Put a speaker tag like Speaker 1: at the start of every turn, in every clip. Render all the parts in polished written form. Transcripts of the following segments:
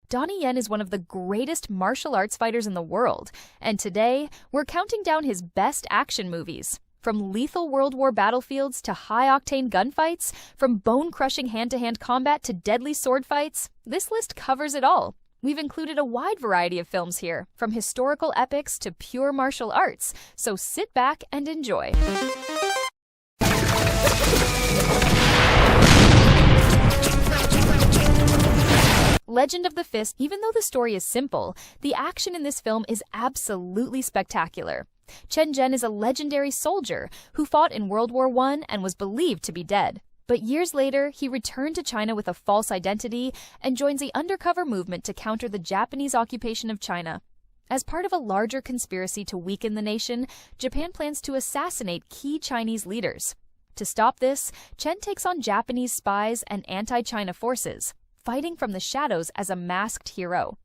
Speaker 1: Donnie Yen is one of the greatest martial arts fighters in the world, and today, we're counting down his best action movies. From lethal World War battlefields to high-octane gunfights, from bone-crushing hand-to-hand combat to deadly sword fights, this list covers it all. We've included a wide variety of films here, from historical epics to pure martial arts, so sit back and enjoy. Legend of the Fist. Even though the story is simple, the action in this film is absolutely spectacular. Chen Zhen is a legendary soldier who fought in World War I and was believed to be dead. But years later, he returned to China with a false identity and joins the undercover movement to counter the Japanese occupation of China. As part of a larger conspiracy to weaken the nation, Japan plans to assassinate key Chinese leaders. To stop this, Chen takes on Japanese spies and anti-China forces, fighting from the shadows as a masked hero.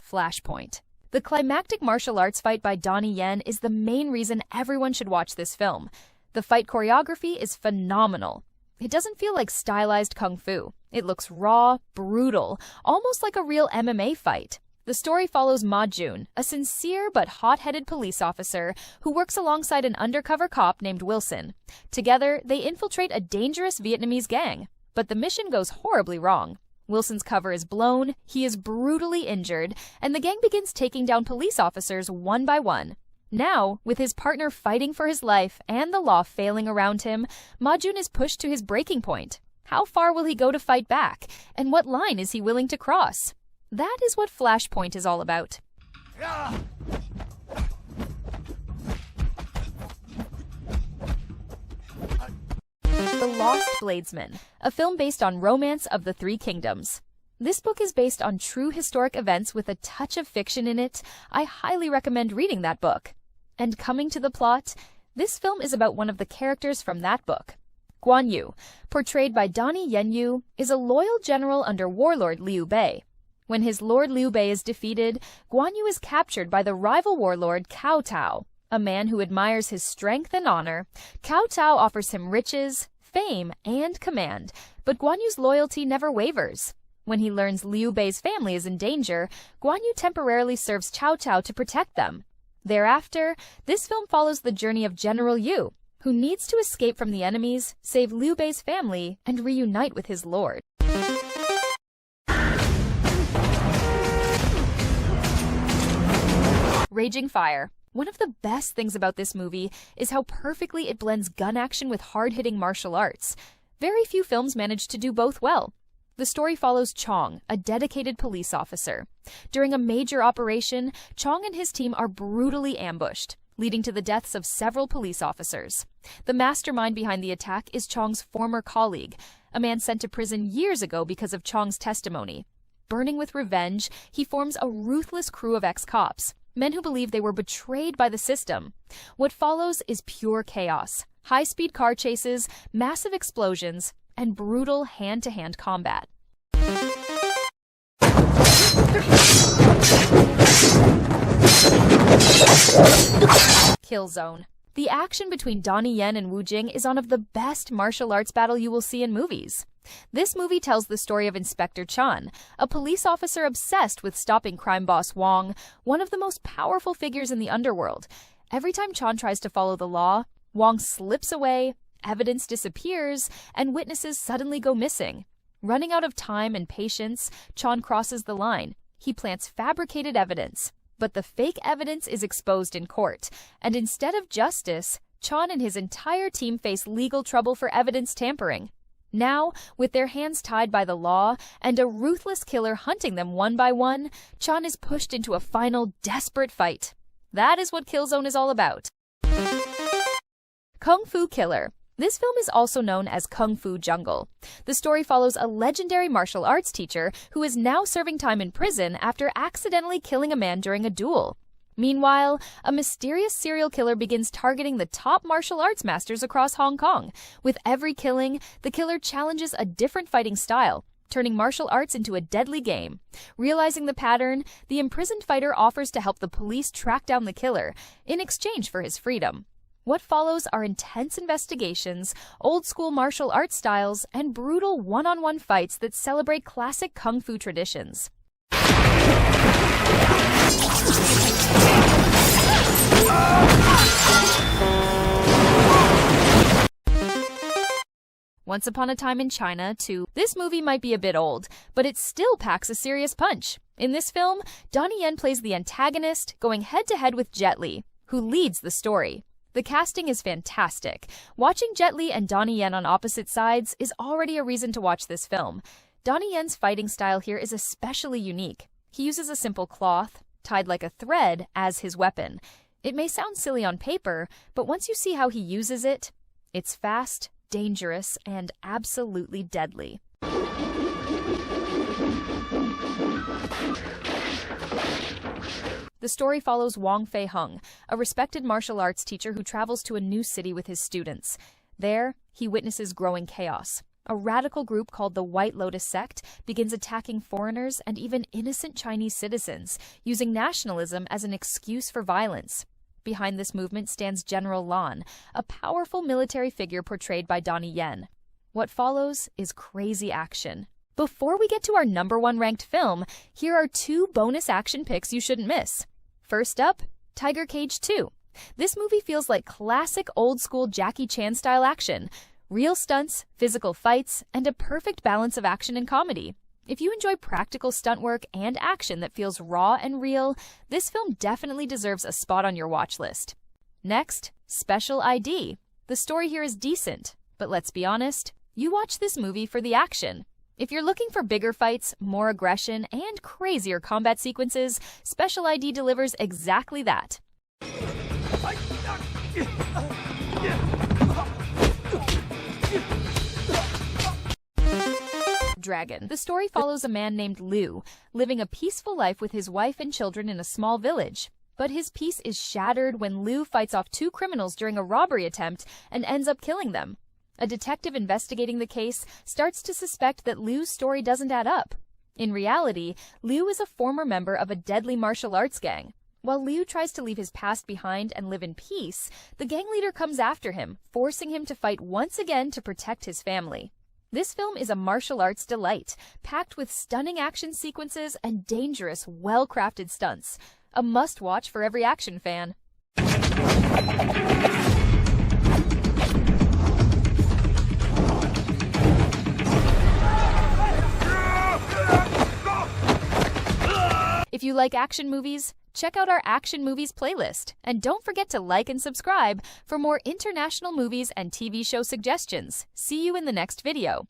Speaker 1: Flashpoint. The climactic martial arts fight by Donnie Yen is the main reason everyone should watch this film. The fight choreography is phenomenal. It doesn't feel like stylized kung fu. It looks raw, brutal, almost like a real MMA fight. The story follows Ma Jun, a sincere but hot-headed police officer who works alongside an undercover cop named Wilson. Together, they infiltrate a dangerous Vietnamese gang, but the mission goes horribly wrong. Wilson's cover is blown, he is brutally injured, and the gang begins taking down police officers one by one. Now, with his partner fighting for his life and the law failing around him, Ma Jun is pushed to his breaking point. How far will he go to fight back, and what line is he willing to cross? That is what Flashpoint is all about. The Lost Bladesman, a film based on romance of the Three Kingdoms. This book is based on true historic events with a touch of fiction in it. I highly recommend reading that book. And coming to the plot, this film is about one of the characters from that book. Guan Yu, portrayed by Donnie Yen, is a loyal general under warlord Liu Bei. When his lord Liu Bei is defeated, Guan Yu is captured by the rival warlord Cao Tao, a man who admires his strength and honor. Cao Tao offers him riches, fame, and command, but Guan Yu's loyalty never wavers. When he learns Liu Bei's family is in danger, Guan Yu temporarily serves Cao Tao to protect them. Thereafter, this film follows the journey of General Yu, who needs to escape from the enemies, save Liu Bei's family, and reunite with his lord. Raging Fire. One of the best things about this movie is how perfectly it blends gun action with hard-hitting martial arts. Very few films manage to do both well. The story follows Chong, a dedicated police officer. During a major operation, Chong and his team are brutally ambushed, leading to the deaths of several police officers. The mastermind behind the attack is Chong's former colleague, a man sent to prison years ago because of Chong's testimony. Burning with revenge, he forms a ruthless crew of ex-cops, men who believe they were betrayed by the system. What follows is pure chaos, high-speed car chases, massive explosions, and brutal hand-to-hand combat. Killzone. The action between Donnie Yen and Wu Jing is one of the best martial arts battle you will see in movies. This movie tells the story of Inspector Chan, a police officer obsessed with stopping crime boss Wong, one of the most powerful figures in the underworld. Every time Chan tries to follow the law, Wong slips away, evidence disappears, and witnesses suddenly go missing. Running out of time and patience, Chan crosses the line. He plants fabricated evidence, but the fake evidence is exposed in court, and instead of justice, Chan and his entire team face legal trouble for evidence tampering. Now, with their hands tied by the law and a ruthless killer hunting them one by one, Chan is pushed into a final desperate fight. That is what Killzone is all about. Kung Fu Killer. This film is also known as Kung Fu Jungle. The story follows a legendary martial arts teacher who is now serving time in prison after accidentally killing a man during a duel. Meanwhile, a mysterious serial killer begins targeting the top martial arts masters across Hong Kong. With every killing, the killer challenges a different fighting style, turning martial arts into a deadly game. Realizing the pattern, the imprisoned fighter offers to help the police track down the killer in exchange for his freedom. What follows are intense investigations, old-school martial arts styles, and brutal one-on-one fights that celebrate classic kung fu traditions. Once Upon a Time in China 2. This movie might be a bit old, but it still packs a serious punch. In this film, Donnie Yen plays the antagonist, going head-to-head with Jet Li, who leads the story. The casting is fantastic. Watching Jet Li and Donnie Yen on opposite sides is already a reason to watch this film. Donnie Yen's fighting style here is especially unique. He uses a simple cloth, tied like a thread, as his weapon. It may sound silly on paper, but once you see how he uses it, it's fast, dangerous, and absolutely deadly. The story follows Wang Fei-hung, a respected martial arts teacher who travels to a new city with his students. There, he witnesses growing chaos. A radical group called the White Lotus Sect begins attacking foreigners and even innocent Chinese citizens, using nationalism as an excuse for violence. Behind this movement stands General Lan, a powerful military figure portrayed by Donnie Yen. What follows is crazy action. Before we get to our #1 ranked film, here are 2 bonus action picks you shouldn't miss. First up, Tiger Cage 2. This movie feels like classic old-school Jackie Chan-style action. Real stunts, physical fights, and a perfect balance of action and comedy. If you enjoy practical stunt work and action that feels raw and real, this film definitely deserves a spot on your watch list. Next, Special ID. The story here is decent, but let's be honest, you watch this movie for the action. If you're looking for bigger fights, more aggression, and crazier combat sequences, Special ID delivers exactly that. Dragon. The story follows a man named Liu, living a peaceful life with his wife and children in a small village. But his peace is shattered when Liu fights off 2 criminals during a robbery attempt and ends up killing them. A detective investigating the case starts to suspect that Liu's story doesn't add up. In reality, Liu is a former member of a deadly martial arts gang. While Liu tries to leave his past behind and live in peace, the gang leader comes after him, forcing him to fight once again to protect his family. This film is a martial arts delight, packed with stunning action sequences and dangerous, well-crafted stunts. A must-watch for every action fan. If you like action movies, check out our Action Movies playlist. And don't forget to like and subscribe for more international movies and TV show suggestions. See you in the next video.